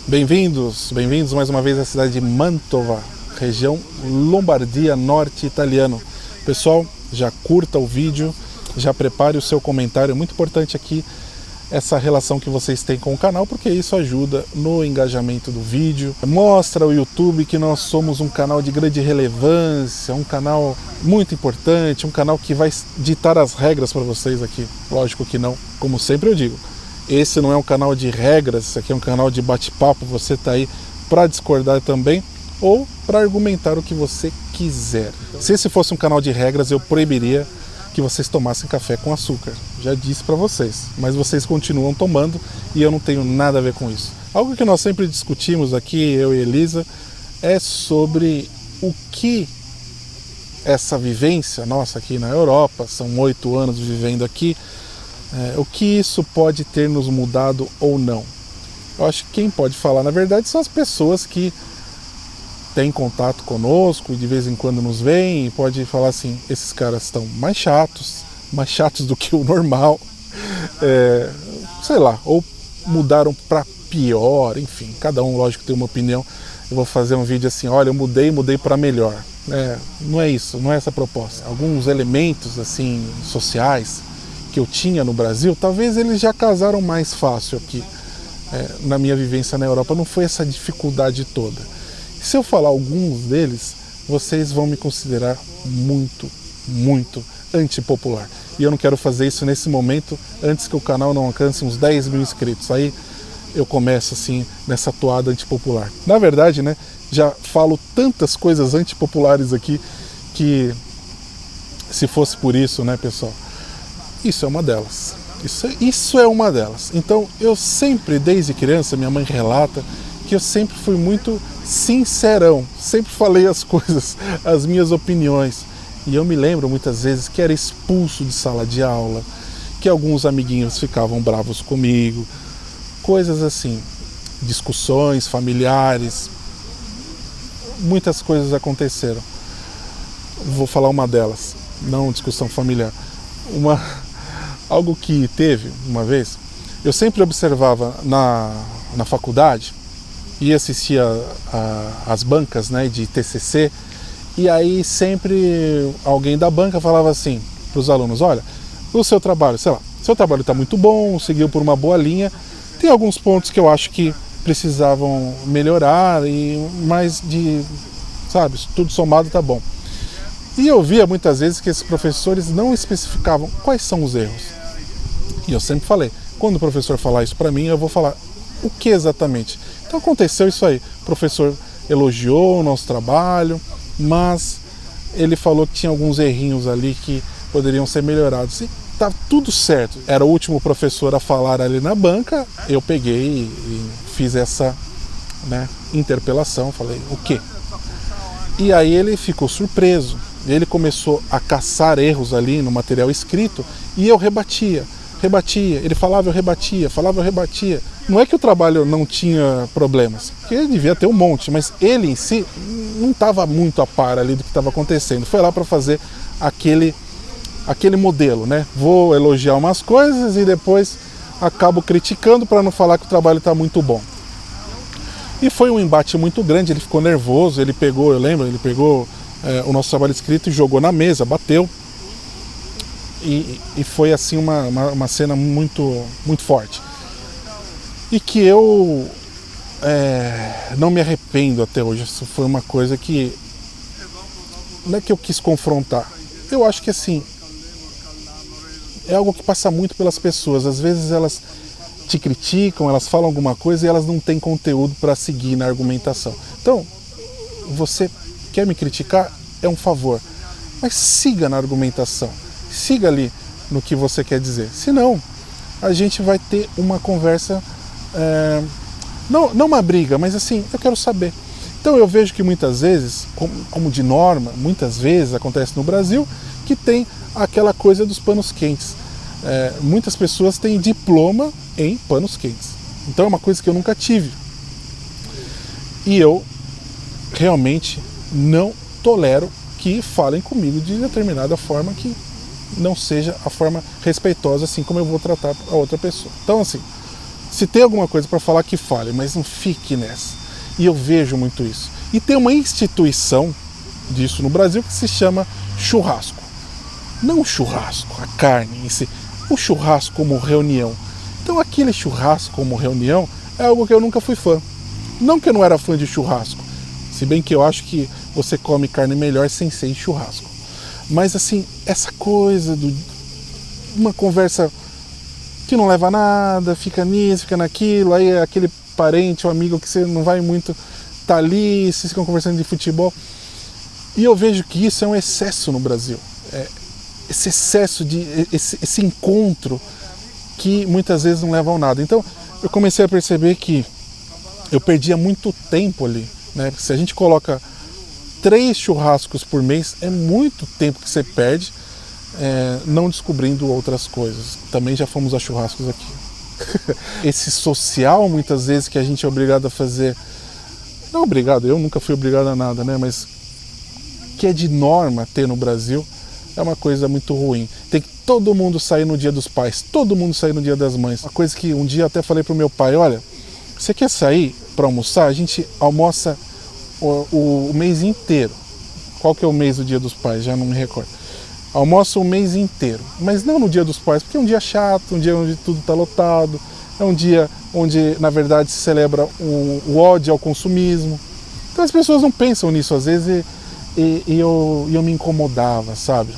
Bem-vindos mais uma vez à cidade de Mantova, região Lombardia Norte italiano. Pessoal, já curta o vídeo, já prepare o seu comentário, é muito importante aqui essa relação que vocês têm com o canal, porque isso ajuda no engajamento do vídeo. Mostra ao YouTube que nós somos um canal de grande relevância, um canal muito importante, um canal que vai ditar as regras para vocês aqui. Lógico que não, como sempre eu digo. Esse não é um canal de regras, esse aqui é um canal de bate-papo, você está aí para discordar também ou para argumentar o que você quiser. Se esse fosse um canal de regras, eu proibiria que vocês tomassem café com açúcar. Já disse para vocês, mas vocês continuam tomando e eu não tenho nada a ver com isso. Algo que nós sempre discutimos aqui, eu e Elisa, é sobre o que essa vivência nossa aqui na Europa, são 8 anos vivendo aqui, o que isso pode ter nos mudado ou não. Eu acho que quem pode falar, na verdade, são as pessoas que têm contato conosco e de vez em quando nos veem e pode falar assim, esses caras estão mais chatos do que o normal, sei lá, ou mudaram para pior, enfim, cada um lógico tem uma opinião. Eu vou fazer um vídeo assim, olha, eu mudei para melhor. Não é isso, não é essa a proposta. Alguns elementos assim sociais que eu tinha no Brasil, talvez eles já casaram mais fácil aqui. Na minha vivência na Europa não foi essa dificuldade toda. E se eu falar alguns deles, vocês vão me considerar muito antipopular. E eu não quero fazer isso nesse momento, antes que o canal não alcance uns 10 mil inscritos. Aí eu começo assim, nessa toada antipopular. Na verdade, né, já falo tantas coisas antipopulares aqui, que se fosse por isso, né, pessoal, isso é uma delas. Isso é uma delas. Então, eu sempre, desde criança, minha mãe relata que eu sempre fui muito sincerão. Sempre falei as coisas, as minhas opiniões. E eu me lembro muitas vezes que era expulso de sala de aula, que alguns amiguinhos ficavam bravos comigo. Coisas assim, discussões familiares. Muitas coisas aconteceram. Vou falar uma delas, não discussão familiar. Algo que teve uma vez, eu sempre observava na faculdade e assistia as bancas, né, de TCC, e aí sempre alguém da banca falava assim para os alunos, olha, o seu trabalho, sei lá, seu trabalho está muito bom, seguiu por uma boa linha, tem alguns pontos que eu acho que precisavam melhorar, mas sabe, tudo somado tá bom. E eu via muitas vezes que esses professores não especificavam quais são os erros. E eu sempre falei, quando o professor falar isso para mim, eu vou falar o que exatamente. Então aconteceu isso aí, o professor elogiou o nosso trabalho, mas ele falou que tinha alguns errinhos ali que poderiam ser melhorados. E tá tudo certo. Era o último professor a falar ali na banca, eu peguei e fiz essa, né, interpelação, falei, o quê? E aí ele ficou surpreso, ele começou a caçar erros ali no material escrito e eu rebatia, ele falava, eu rebatia. Não é que o trabalho não tinha problemas, porque ele devia ter um monte, mas ele em si não estava muito a par ali do que estava acontecendo. Foi lá para fazer aquele modelo, né? Vou elogiar umas coisas e depois acabo criticando para não falar que o trabalho está muito bom. E foi um embate muito grande, ele ficou nervoso, ele pegou o nosso trabalho escrito e jogou na mesa, bateu. E foi assim uma cena muito forte. E que eu não me arrependo até hoje. Isso foi uma coisa que não é que eu quis confrontar. Eu acho que assim é algo que passa muito pelas pessoas. Às vezes elas te criticam, elas falam alguma coisa e elas não têm conteúdo para seguir na argumentação. Então, você quer me criticar? É um favor. Mas siga na argumentação. Siga ali no que você quer dizer. Senão, a gente vai ter uma conversa, não uma briga, mas assim, eu quero saber. Então eu vejo que muitas vezes, como de norma, muitas vezes acontece no Brasil, que tem aquela coisa dos panos quentes. Muitas pessoas têm diploma em panos quentes. Então é uma coisa que eu nunca tive. E eu realmente não tolero que falem comigo de determinada forma que não seja a forma respeitosa, assim como eu vou tratar a outra pessoa. Então, assim, Se tem alguma coisa para falar, que fale, mas não fique nessa. E eu vejo muito isso. E tem uma instituição disso no Brasil que se chama churrasco. Não o churrasco, a carne em si, o churrasco como reunião. Então aquele churrasco como reunião é algo que eu nunca fui fã. Não que eu não era fã de churrasco, se bem que eu acho que você come carne melhor sem ser em churrasco. Mas assim, essa coisa de uma conversa que não leva a nada, fica nisso, fica naquilo, aí é aquele parente ou amigo que você não vai muito, tá ali, vocês ficam conversando de futebol. E eu vejo que isso é um excesso no Brasil. Esse excesso, esse encontro que muitas vezes não levam a nada. Então eu comecei a perceber que eu perdia muito tempo ali, né? Se a gente coloca 3 churrascos por mês, é muito tempo que você perde não descobrindo outras coisas. Também já fomos a churrascos aqui. Esse social, muitas vezes, que a gente é obrigado a fazer, não obrigado, eu nunca fui obrigado a nada, né? Mas que é de norma ter no Brasil, é uma coisa muito ruim. Tem que todo mundo sair no dia dos pais, todo mundo sair no dia das mães. Uma coisa que um dia até falei pro meu pai, olha, você quer sair para almoçar? A gente almoça o mês inteiro. Qual que é o mês do dia dos pais? Já não me recordo. Almoça o mês inteiro, mas não no dia dos pais, porque é um dia chato, um dia onde tudo está lotado, é um dia onde, na verdade, se celebra o ódio ao consumismo. Então as pessoas não pensam nisso às vezes e eu me incomodava, sabe?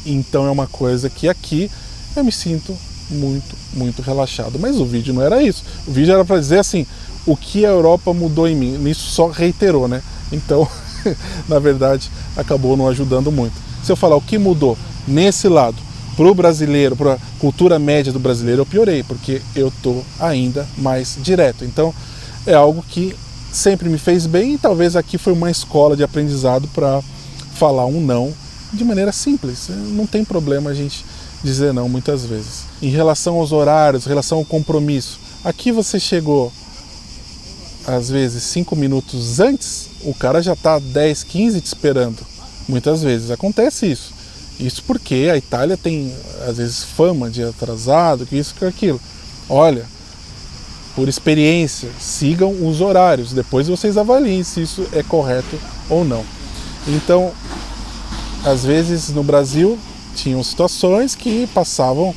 Então é uma coisa que aqui eu me sinto muito, muito relaxado. Mas o vídeo não era isso. O vídeo era para dizer assim, o que a Europa mudou em mim. Isso só reiterou, né? Então, na verdade, acabou não ajudando muito. Se eu falar o que mudou nesse lado, pro brasileiro, para a cultura média do brasileiro, eu piorei, porque eu tô ainda mais direto. Então, é algo que sempre me fez bem e talvez aqui foi uma escola de aprendizado para falar um não de maneira simples. Não tem problema a gente dizer não muitas vezes. Em relação aos horários, em relação ao compromisso, aqui você chegou às vezes 5 minutos antes, o cara já está 10, 15 te esperando. Muitas vezes acontece isso. Isso porque a Itália tem, às vezes, fama de atrasado, que isso, que aquilo. Olha, por experiência, sigam os horários. Depois vocês avaliem se isso é correto ou não. Então, às vezes no Brasil, tinham situações que passavam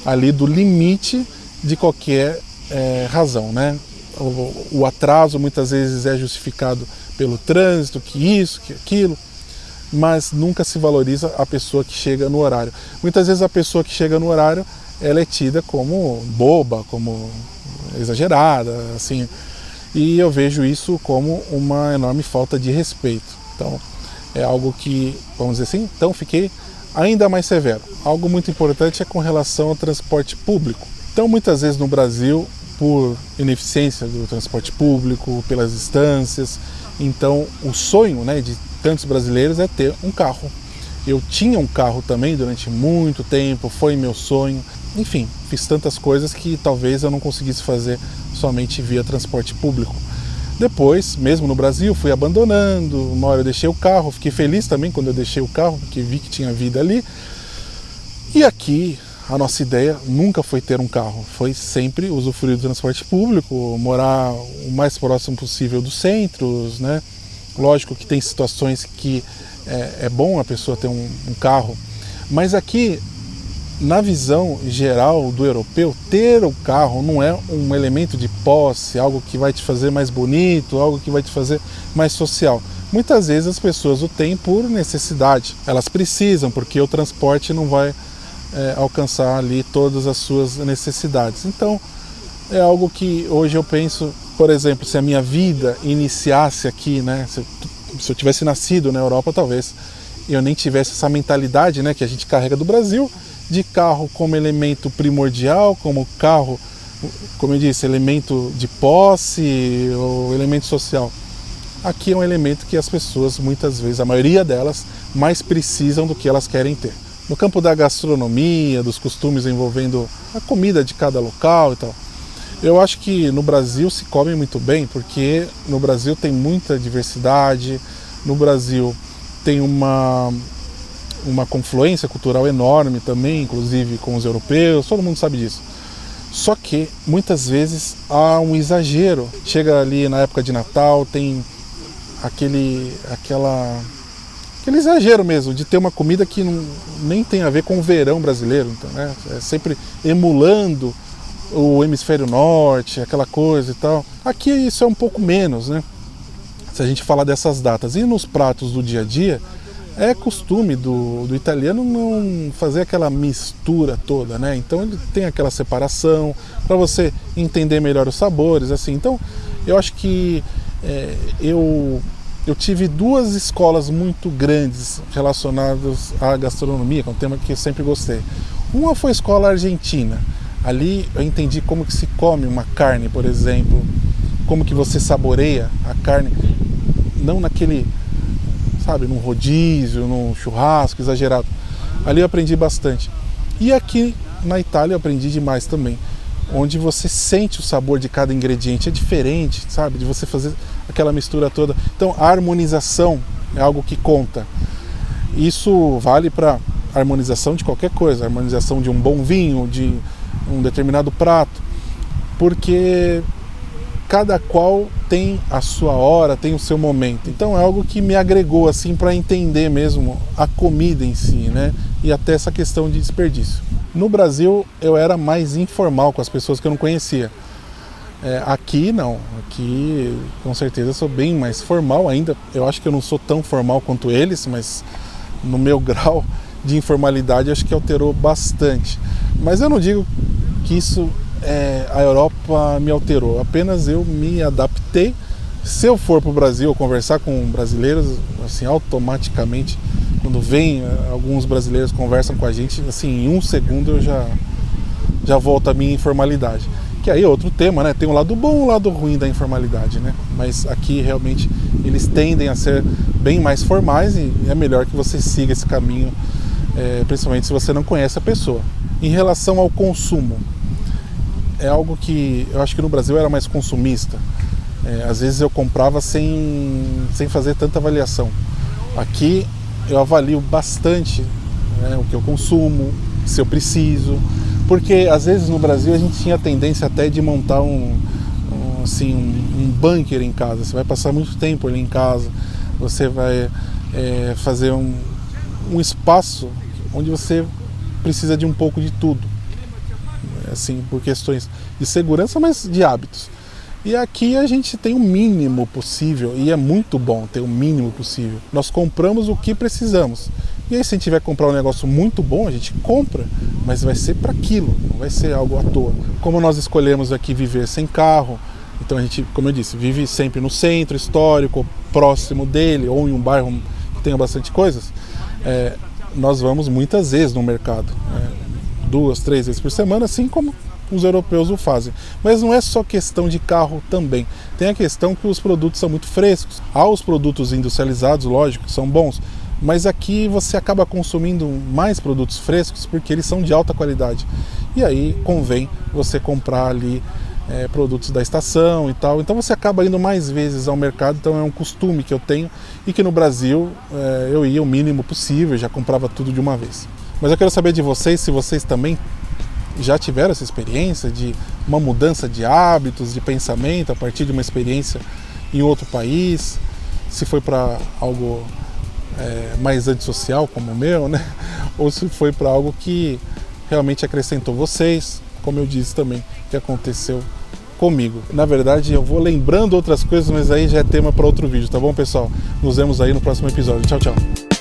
ali do limite de qualquer razão, né? O atraso muitas vezes é justificado pelo trânsito, que isso, que aquilo, mas nunca se valoriza a pessoa que chega no horário. Muitas vezes a pessoa que chega no horário, ela é tida como boba, como exagerada, assim, e eu vejo isso como uma enorme falta de respeito. Então, é algo que, vamos dizer assim, então fiquei ainda mais severo. Algo muito importante é com relação ao transporte público. Então, muitas vezes no Brasil, por ineficiência do transporte público, pelas distâncias, então o sonho, né, de tantos brasileiros é ter um carro. Eu tinha um carro também durante muito tempo, foi meu sonho. Enfim, fiz tantas coisas que talvez eu não conseguisse fazer somente via transporte público. Depois, mesmo no Brasil, fui abandonando, uma hora eu deixei o carro, fiquei feliz também quando eu deixei o carro, porque vi que tinha vida ali. E aqui, a nossa ideia nunca foi ter um carro, foi sempre usufruir do transporte público, morar o mais próximo possível dos centros, né? Lógico que tem situações que é bom a pessoa ter um carro, mas aqui, na visão geral do europeu, ter o carro não é um elemento de posse, algo que vai te fazer mais bonito, algo que vai te fazer mais social. Muitas vezes as pessoas o têm por necessidade, elas precisam, porque o transporte não vai alcançar ali todas as suas necessidades. Então, é algo que hoje eu penso, por exemplo, se a minha vida iniciasse aqui, né, se eu tivesse nascido na Europa, talvez eu nem tivesse essa mentalidade, né, que a gente carrega do Brasil, de carro como elemento primordial, como carro, como eu disse, elemento de posse ou elemento social. Aqui é um elemento que as pessoas, muitas vezes, a maioria delas, mais precisam do que elas querem ter. No campo da gastronomia, dos costumes envolvendo a comida de cada local e tal, eu acho que no Brasil se come muito bem, porque no Brasil tem muita diversidade, no Brasil tem uma confluência cultural enorme também, inclusive com os europeus, todo mundo sabe disso. Só que muitas vezes há um exagero. Chega ali na época de Natal, tem aquele exagero mesmo de ter uma comida que nem tem a ver com o verão brasileiro, então, né? É sempre emulando o hemisfério norte, aquela coisa e tal. Aqui isso é um pouco menos, né? Se a gente falar dessas datas. E nos pratos do dia a dia, é costume do italiano não fazer aquela mistura toda, né? Então ele tem aquela separação para você entender melhor os sabores, assim. Então eu acho que eu tive duas escolas muito grandes relacionadas à gastronomia, que é um tema que eu sempre gostei. Uma foi a escola argentina. Ali eu entendi como que se come uma carne, por exemplo, como que você saboreia a carne, não naquele, sabe, num rodízio, num churrasco exagerado. Ali eu aprendi bastante. E aqui na Itália eu aprendi demais também, onde você sente o sabor de cada ingrediente, é diferente, sabe, de você fazer aquela mistura toda. Então a harmonização é algo que conta. Isso vale para harmonização de qualquer coisa, a harmonização de um bom vinho, de um determinado prato, porque cada qual tem a sua hora, tem o seu momento. Então é algo que me agregou assim para entender mesmo a comida em si, né? E até essa questão de desperdício. No Brasil eu era mais informal com as pessoas que eu não conhecia. Aqui não, aqui com certeza eu sou bem mais formal ainda. Eu acho que eu não sou tão formal quanto eles, mas no meu grau de informalidade acho que alterou bastante. Mas eu não digo que isso a Europa me alterou, apenas eu me adaptei. Se eu for para o Brasil conversar com brasileiros, assim, automaticamente, quando vem alguns brasileiros conversam com a gente, assim, em um segundo eu já volto à minha informalidade. Que aí é outro tema, né? Tem um lado bom e um lado ruim da informalidade, né? Mas aqui realmente eles tendem a ser bem mais formais e é melhor que você siga esse caminho, principalmente se você não conhece a pessoa. Em relação ao consumo, é algo que eu acho que no Brasil eu era mais consumista. Às vezes eu comprava sem fazer tanta avaliação. Aqui eu avalio bastante, né, o que eu consumo, se eu preciso, porque às vezes no Brasil a gente tinha a tendência até de montar um bunker em casa. Você vai passar muito tempo ali em casa, você vai fazer um espaço onde você precisa de um pouco de tudo, assim, por questões de segurança, mas de hábitos. E aqui a gente tem o mínimo possível, e é muito bom ter o mínimo possível. Nós compramos o que precisamos. E aí, se a gente tiver que comprar um negócio muito bom, a gente compra, mas vai ser para aquilo, não vai ser algo à toa. Como nós escolhemos aqui viver sem carro, então a gente, como eu disse, vive sempre no centro histórico, próximo dele, ou em um bairro que tenha bastante coisas, nós vamos muitas vezes no mercado, 2, 3 vezes por semana, assim como os europeus o fazem. Mas não é só questão de carro também. Tem a questão que os produtos são muito frescos. Há os produtos industrializados, lógico, que são bons, mas aqui você acaba consumindo mais produtos frescos porque eles são de alta qualidade. E aí convém você comprar ali produtos da estação e tal. Então você acaba indo mais vezes ao mercado, então é um costume que eu tenho e que no Brasil eu ia o mínimo possível, já comprava tudo de uma vez. Mas eu quero saber de vocês, se vocês também já tiveram essa experiência de uma mudança de hábitos, de pensamento a partir de uma experiência em outro país, se foi para algo mais antissocial como o meu, né? Ou se foi para algo que realmente acrescentou vocês, como eu disse também, que aconteceu comigo. Na verdade, eu vou lembrando outras coisas, mas aí já é tema para outro vídeo, tá bom, pessoal? Nos vemos aí no próximo episódio. Tchau, tchau!